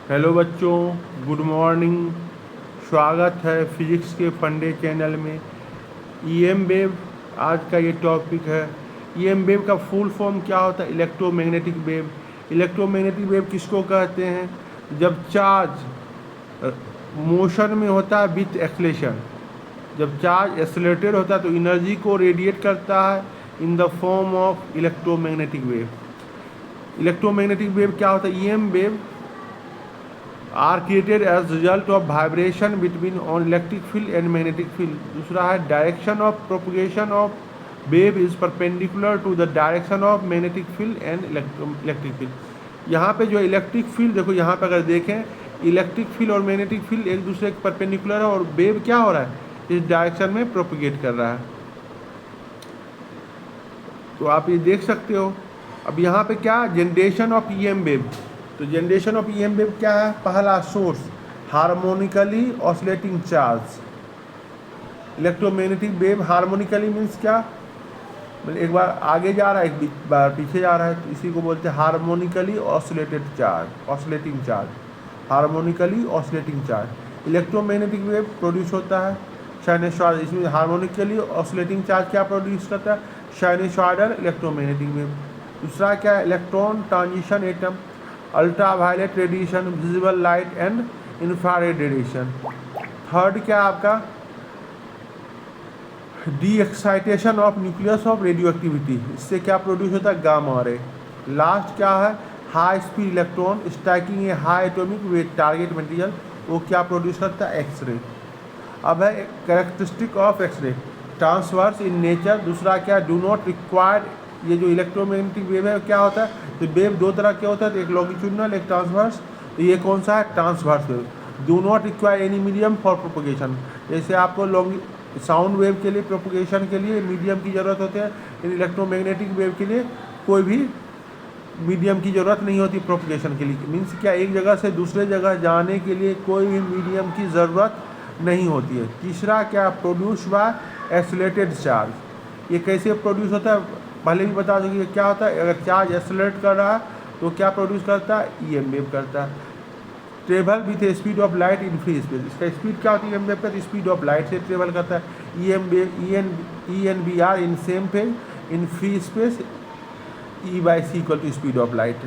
Hello बच्चों, good morning. स्वागत है फिजिक्स के फंडे चैनल में। ईएम वेव आज का ये टॉपिक है। ईएम वेव का फुल फॉर्म क्या होता है? Electromagnetic wave. इलेक्ट्रोमैग्नेटिक वेव किसको कहते हैं? जब चार्ज मोशन में होता है विथ एक्सलेशन। जब चार्ज एक्सलेटेड होता है तो एनर्जी को रेडिएट करता है in the form of electromagnetic wave. Electromagnetic wave क्या होता है? EM wave are created as result of vibration between on electric field and magnetic field। दूसरा है direction of propagation of wave is perpendicular to the direction of magnetic field and electric field। यहाँ पे जो electric field देखो, यहाँ पे अगर देखें इलेक्ट्रिक फील्ड और मैग्नेटिक फील्ड एक दूसरे के परपेंडिकुलर है और वेव क्या हो रहा है इस डायरेक्शन में प्रोपगेट कर रहा है। तो आप ये देख सकते हो। अब यहाँ पे क्या जनरेशन ऑफ ईएम वेव। तो जनरेशन ऑफ ईएम वेव क्या है? पहला source harmonically oscillating charge. Electromagnetic wave harmonically means क्या? मतलब एक बार आगे जा रहा है एक बार पीछे जा रहा है, तो इसी को बोलते हैं harmonically oscillated charge, oscillating charge, harmonically oscillating charge. Electromagnetic wave produce होता है साइनसॉइड। इसमें हार्मोनिकली ऑसिलेटिंग चार्ज क्या प्रोड्यूस करता है? Sinusoidal electromagnetic wave. दूसरा क्या है? Electron transition atom, ultraviolet radiation, visible light and infrared radiation. Third क्या आपका? D excitation of nucleus of radio activity. इससे क्या प्रोड्यूस होता है? Gamma ray. लास्ट क्या है? High speed electron stacking a high atomic weight target material. वो क्या प्रोड्यूस करता है? एक्सरे। अब है characteristic of X-ray, transverse in nature. दूसरा क्या? Do not require. ये जो इलेक्ट्रोमैग्नेटिक वेव है क्या होता है? तो वेव दो तरह के होता है, एक लॉन्गिट्यूडनल एक ट्रांसवर्स। तो ये कौन सा है? Transverse wave. Do not require any medium for propagation. जैसे आपको साउंड वेव के लिए प्रोपगेशन के लिए मीडियम की ज़रूरत होती है, इलेक्ट्रोमैग्नेटिक वेव के लिए कोई भी मीडियम की ज़रूरत नहीं होती प्रोपगेशन के लिए। मीन्स क्या? एक जगह से दूसरे जगह जाने के लिए कोई भी मीडियम की ज़रूरत नहीं होती है। तीसरा क्या? Produce by accelerated charge. ये कैसे प्रोड्यूस होता है पहले भी बता दूँगी। क्या होता है? अगर चार्ज एक्सीलरेट कर रहा है तो क्या प्रोड्यूस करता है? ईएम वेव करता है। Travel with speed of light in free space. इसका स्पीड क्या होती है? ईएम वेव का स्पीड ऑफ लाइट से ट्रेवल करता है। EM wave E and B are in same phase in free space E by C equal to speed of light.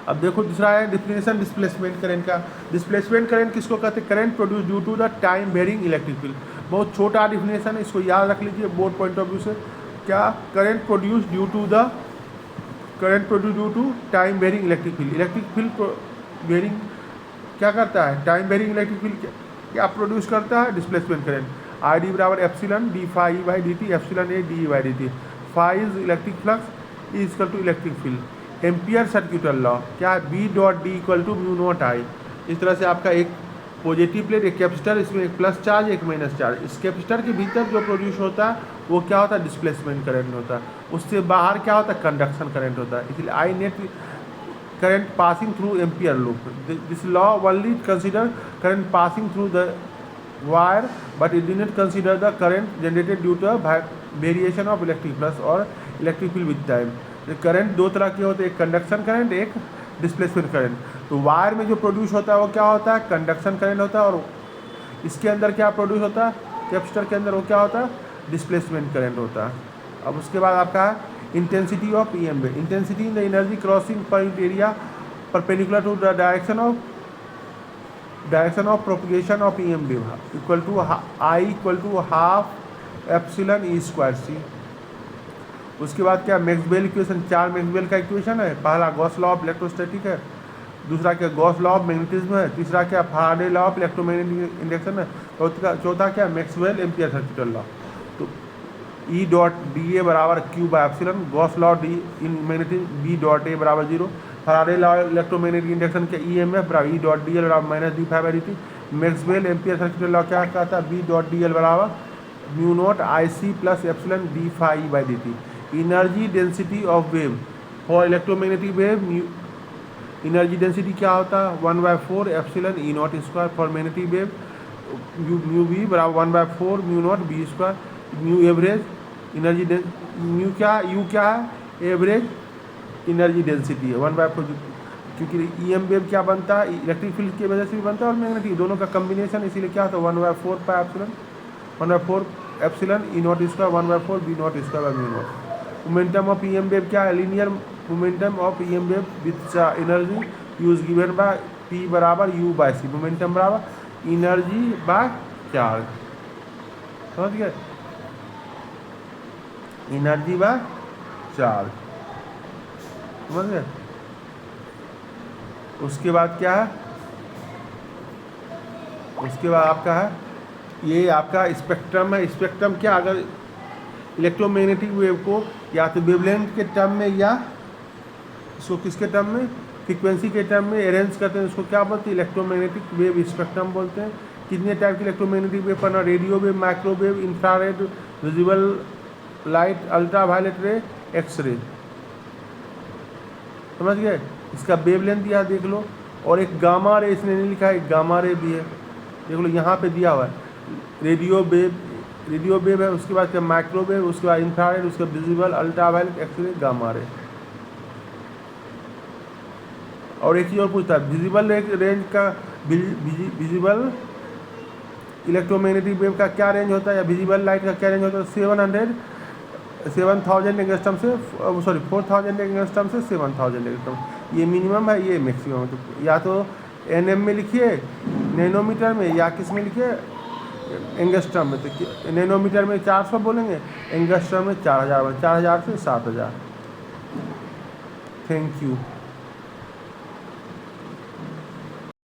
अब देखो दूसरा है डिफिनेशन डिस्प्लेसमेंट करंट का। डिस्प्लेसमेंट करंट किसको कहते हैं? Current produce due to the time varying electric field. बहुत छोटा डिफिनेशन है, इसको याद रख लीजिए बोर्ड पॉइंट ऑफ व्यू से। क्या? Current produce due to time varying electric field. Electric field varying क्या करता है? टाइम वेरिंग इलेक्ट्रिक फील्ड क्या प्रोड्यूस करता है? Displacement current. आई डी बराबर epsilon D phi by D T, epsilon A D by D T. Phi is electric flux, E equal to electric field. Ampere circuital law क्या है? B dot D equal to mu naught I. इस तरह से आपका एक positive plate, एक capacitor, इसमें एक प्लस चार्ज एक माइनस चार्ज। इस कैपेसिटर के भीतर जो प्रोड्यूस होता है वो क्या होता है? डिस्प्लेसमेंट करंट होता है। उससे बाहर क्या होता है? कंडक्शन करंट होता है। इसलिए I net current passing through ampere loop. This law only consider current passing through the wire but it did not consider the current generated due to variation of electric flux और electric field with time. Current दो तरह के होते हैं, एक conduction current एक displacement current. तो wire में जो प्रोड्यूस होता है वो क्या होता है? कंडक्शन करंट होता है। और इसके अंदर क्या प्रोड्यूस होता है? कैपेसिटर के अंदर वो क्या होता है? डिस्प्लेसमेंट करंट होता है। अब उसके बाद आपका intensity of EM wave. Intensity in the energy crossing point area perpendicular to the direction of propagation of EM wave equal to I equal to half epsilon E square C. उसके बाद क्या? Maxwell equation, चार Maxwell का equation है। पहला Gauss law of electrostatic है, दूसरा क्या? गॉस लॉ ऑफ मैग्नेटिज्म है, तीसरा क्या? Faraday law of electromagnetic induction है, चौथा क्या? Maxwell Ampere circuital law. तो ई डॉट डी ए बराबर Q by epsilon, Gauss law D in magnetism B dot A बराबर 0, फैराडे लॉ इलेक्ट्रोमैग्नेटिक इंडक्शन के ई एम एफ बराबर ई डॉट डी एल बराबर minus D five by D T. Maxwell Ampere circuital law क्या कहता है? B dot D L बराबर mu naught I C plus epsilon D phi by D T. Energy density of wave for electromagnetic wave, energy density क्या होता है? 1/4 epsilon E naught square. For magnetic wave mu B बराबर 1/4 mu naught B square. Mu average energy mu क्या? You क्या है? Average energy density है 1/4। क्योंकि EM wave क्या बनता है, इलेक्ट्रिक फील्ड की वजह से भी बनता है और मैग्नेटिक, दोनों का कम्बिनेशन, इसीलिए क्या होता है 1/4 pi epsilon, 1/4 epsilon E not square 1/4 B not square by mu naught. Momentum of EM wave क्या है, linear momentum of EM wave with energy use given by P बराबर U/C, मोमेंटम बराबर एनर्जी बाय चार्ज, समझ गए, energy by charge, समझ गए। उसके बाद क्या है, उसके बाद आपका है ये आपका स्पेक्ट्रम है। स्पेक्ट्रम क्या, अगर इलेक्ट्रोमैग्नेटिक वेव को या तो वेवलेंथ के टर्म में या इसको किसके टर्म में, फ्रीक्वेंसी के टर्म में अरेंज करते हैं, उसको क्या बोलते हैं, इलेक्ट्रोमैग्नेटिक वेव स्पेक्ट्रम बोलते हैं। कितने टाइप के इलेक्ट्रोमैग्नेटिक वेव पढ़ना, radio wave, microwave, infrared, visible light, ultraviolet ray, X ray, समझ गए। इसका वेवलेंथ दिया देख लो, और एक गामा रे इसने नहीं लिखा है, एक गामा रे भी है, देख लो यहाँ पे दिया हुआ है, रेडियो वेव है, उसके बाद क्या माइक्रोवेव, उसके बाद इंफ्रारेड, उसके बाद visible, ultraviolet, X ray, gamma ray. और एक चीज़ और पूछता है, विजिबल रेंज का, विजिबल इलेक्ट्रोमैग्नेटिक वेव का क्या रेंज होता है, या विजिबल लाइट का क्या रेंज होता है, 7000 एंगस्ट्रॉम से 4000 एंगस्ट्रॉम से 7000 एंगस्ट्रॉम, ये मिनिमम है, ये मैक्सिमम है। तो या तो NM में लिखिए, नैनोमीटर में, या किस में लिखिए, एंगस्ट्रॉम में। तो नैनोमीटर में 400 बोलेंगे, एंगस्ट्रॉम में 4000 से 7000। Thank you.